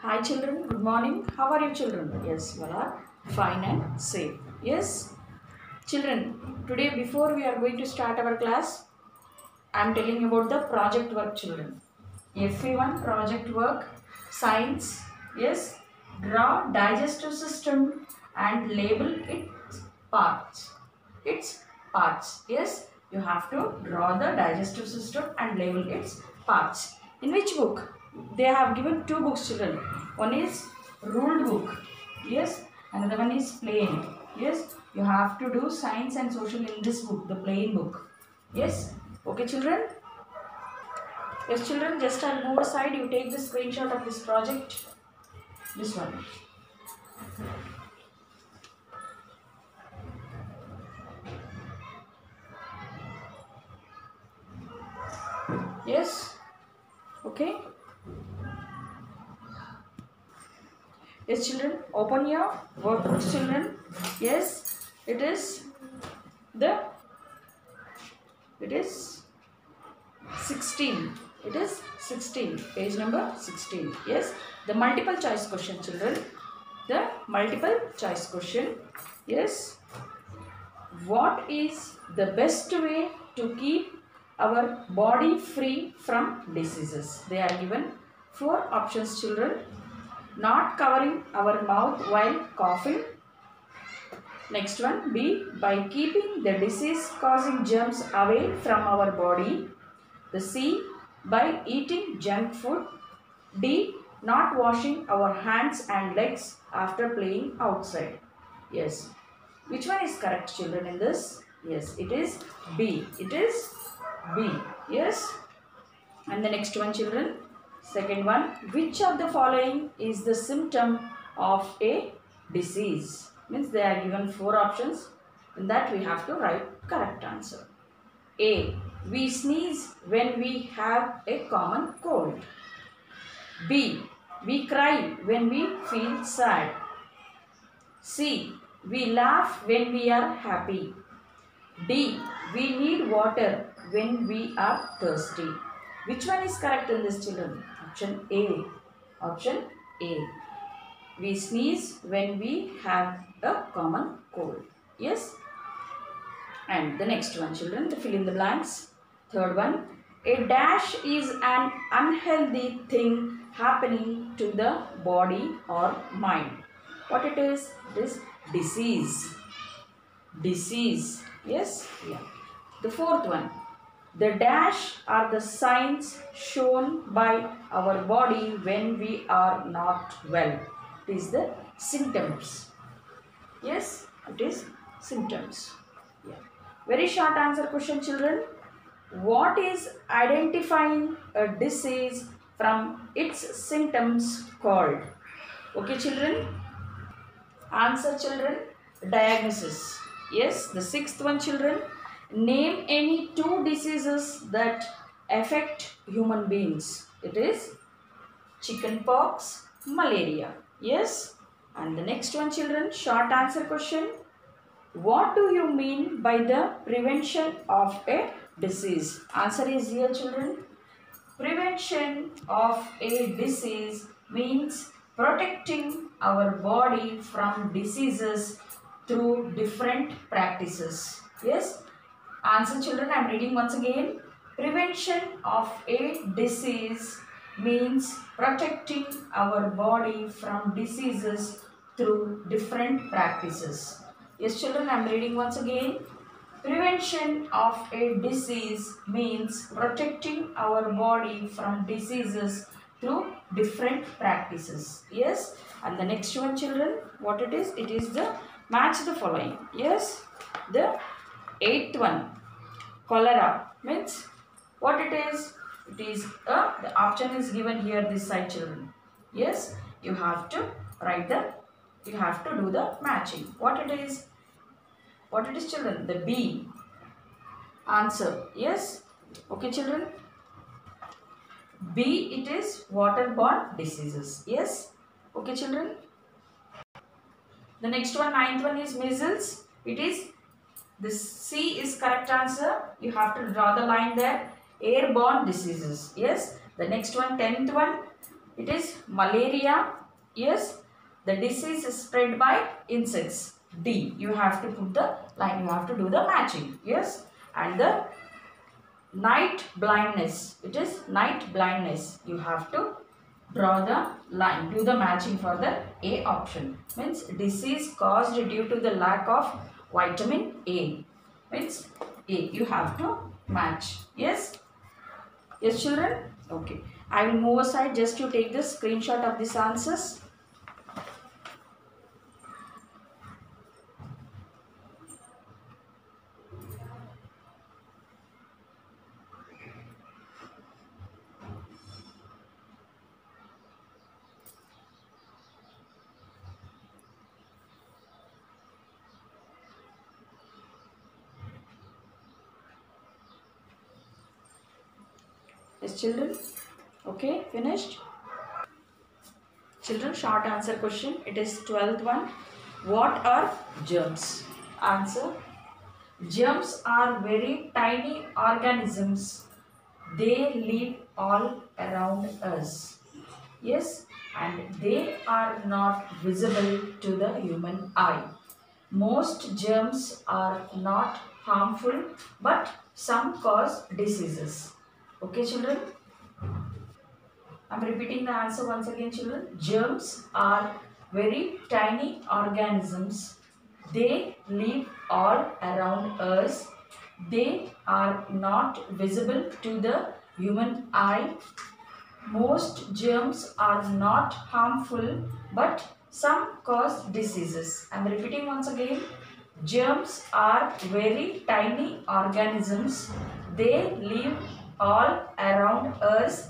Hi children, good morning. How are you children? Yes, you all are fine and safe. Yes, children, today before we are going to start our class, I am telling you about the project work children. FE1 project work, science, yes, draw digestive system and label its parts. Yes, you have to draw the digestive system and label its parts. In which book? They have given two books children. One is ruled book, yes, another one is plain. Yes, you have to do science and social in this book, the plain book. Yes, okay children. Yes children, just I'll move aside, you take the screenshot of this project, this one. Yes, okay. Yes children, open your workbooks children. Yes, it is 16. It is 16, page number 16. Yes, the multiple choice question children. The multiple choice question. Yes, what is the best way to keep our body free from diseases? They are given 4 options children. Not covering our mouth while coughing. Next one, B, by keeping the disease causing germs away from our body. The C, by eating junk food. D, not washing our hands and legs after playing outside. Yes. Which one is correct children in this? Yes, it is B. It is B. Yes. And the next one children. Second one. Which of the following is the symptom of a disease? Means they are given 4 options. In that we have to write correct answer. A. We sneeze when we have a common cold. B. We cry when we feel sad. C. We laugh when we are happy. D. We need water when we are thirsty. Which one is correct in this children? Option A. Option A. We sneeze when we have a common cold. Yes. And the next one children, the fill in the blanks. Third one. A dash is an unhealthy thing happening to the body or mind. What it is? It is disease. Disease. Yes? Yeah. The fourth one. The dash are the signs shown by our body when we are not well. It is the symptoms. Yes? It is symptoms. Yeah. Very short answer question children. What is identifying a disease from its symptoms called? Okay children? Answer children. Diagnosis. Yes, the sixth one children. Name any 2 diseases that affect human beings. It is chickenpox, malaria. Yes. And the next one children. Short answer question. What do you mean by the prevention of a disease? Answer is here children. Prevention of a disease means protecting our body from diseases through different practices. Yes. Answer children, I am reading once again. Prevention of a disease means protecting our body from diseases through different practices. Yes children, I am reading once again. Prevention of a disease means protecting our body from diseases through different practices. Yes. And the next one children, what it is? It is the match the following. Yes. The 8th one. Cholera means what it is? It is the option is given here this side children. Yes. You have to write you have to do the matching. What it is? What it is children? The B. Answer. Yes. Okay children. B it is waterborne diseases. Yes. Okay children. The next one, 9th one is measles. It is, this C is correct answer. You have to draw the line there. Airborne diseases. Yes. The next one, 10th one. It is malaria. Yes. The disease is spread by insects. D. You have to put the line. You have to do the matching. Yes. And the night blindness. It is night blindness. You have to draw the line. Do the matching for the A option. Means disease caused due to the lack of vitamin A. Means A. You have to match. Yes. Yes, children? Okay. I will move aside. Just you take the screenshot of these answers. Yes, children? Okay, finished? Children, short answer question. It is 12th one. What are germs? Answer. Germs are very tiny organisms. They live all around us. Yes, and they are not visible to the human eye. Most germs are not harmful, but some cause diseases. Okay, children? I am repeating the answer once again, children. Germs are very tiny organisms. They live all around us. They are not visible to the human eye. Most germs are not harmful, but some cause diseases. I am repeating once again. Germs are very tiny organisms. They live all around us.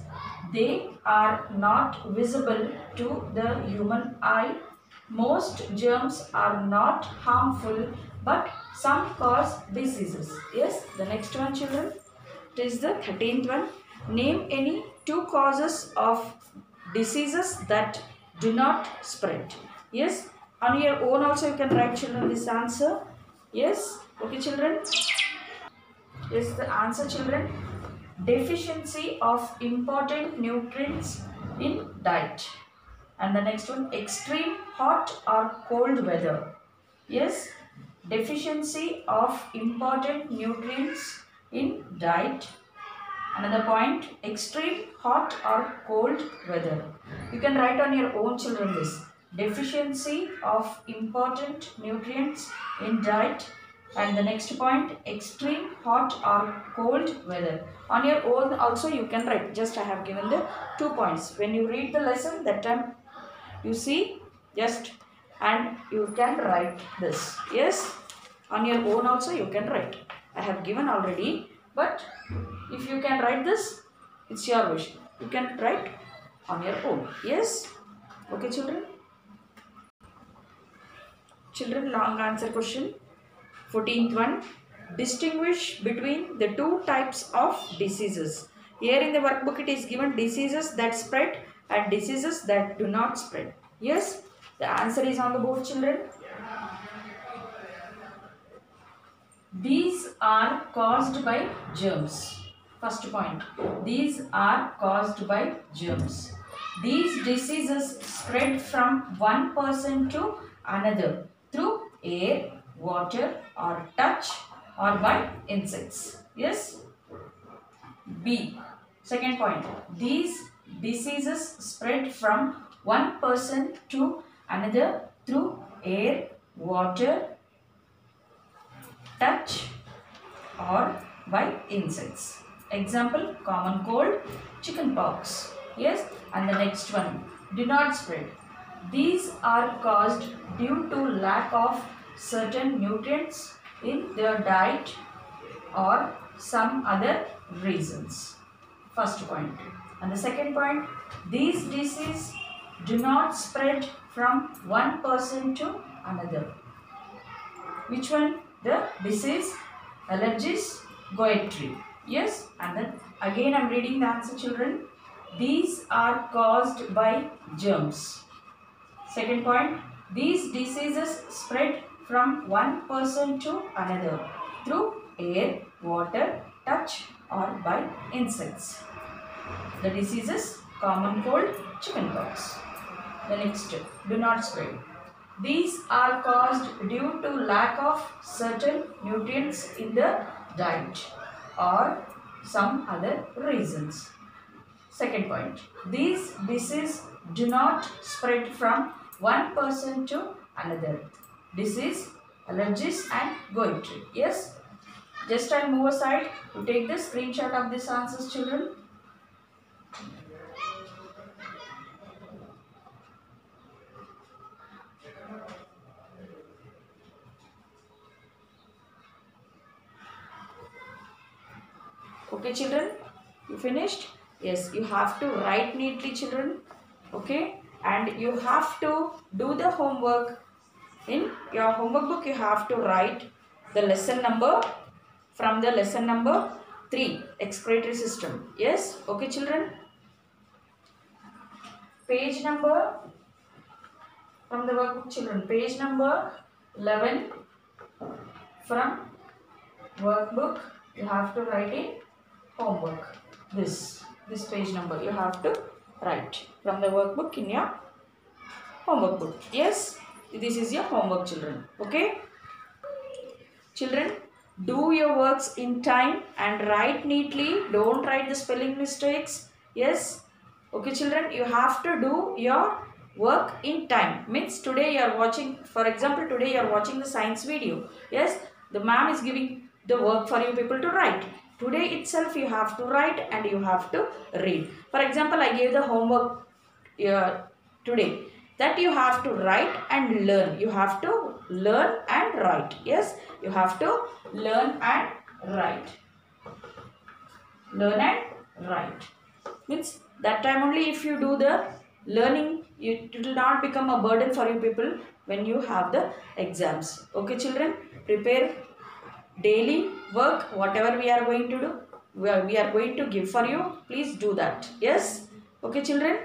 They are not visible to the human eye. Most germs are not harmful, but some cause diseases. Yes, the next one, children. It is the 13th one. Name any two causes of diseases that do not spread. Yes, on your own also you can write, children, this answer. Yes, okay, children. Yes, the answer, children. Deficiency of important nutrients in diet. And the next one, extreme hot or cold weather. Yes, deficiency of important nutrients in diet. Another point, extreme hot or cold weather. You can write on your own, children, this. Deficiency of important nutrients in diet. And the next point, extreme hot or cold weather. On your own also you can write. Just I have given the 2 points. When you read the lesson, that time you see just and you can write this. Yes, on your own also you can write. I have given already, but if you can write this, it's your wish. You can write on your own. Yes, okay, children. Children, long answer question. 14th one. Distinguish between the two types of diseases. Here in the workbook it is given diseases that spread and diseases that do not spread. Yes, the answer is on the board, children. These are caused by germs. First point. These are caused by germs. These diseases spread from one person to another through air, water or touch or by insects. Yes. B. Second point. These diseases spread from one person to another through air, water, touch or by insects. Example, common cold, chicken pox. Yes, and the next one, do not spread. These are caused due to lack of certain nutrients in their diet or some other reasons. First point. And the second point, these diseases do not spread from one person to another. Which one? The disease, allergies, goitre. Yes, and then again I am reading the answer, children. These are caused by germs. Second point, these diseases spread from one person to another through air, water, touch or by insects. The diseases, common cold, chickenpox. The next, do not spread. These are caused due to lack of certain nutrients in the diet or some other reasons. Second point, these diseases do not spread from one person to another. Disease, allergies and goitry. Yes, just I'll move aside to take the screenshot of these answers, children. Okay, children, you finished? Yes, you have to write neatly, children. Okay, and you have to do the homework. In your homework book, you have to write the lesson number from the lesson number 3, excretory system. Yes, okay, children. Page number from the workbook, children. Page number 11 from workbook. You have to write in homework. This page number you have to write from the workbook in your homework book. Yes, this is your homework, children. Okay, children, do your works in time and write neatly. Don't write the spelling mistakes. Yes, okay, children, you have to do your work in time. Means today you are watching, for example, today you are watching the science video. Yes, the ma'am is giving the work for you people to write. Today itself you have to write and you have to read. For example, I gave the homework today, that you have to write and learn. You have to learn and write. Yes, you have to learn and write. Learn and write. Means that time only if you do the learning, it will not become a burden for you people when you have the exams. Okay, children, prepare daily work, whatever we are going to do, we are going to give for you. Please do that. Yes, okay, children.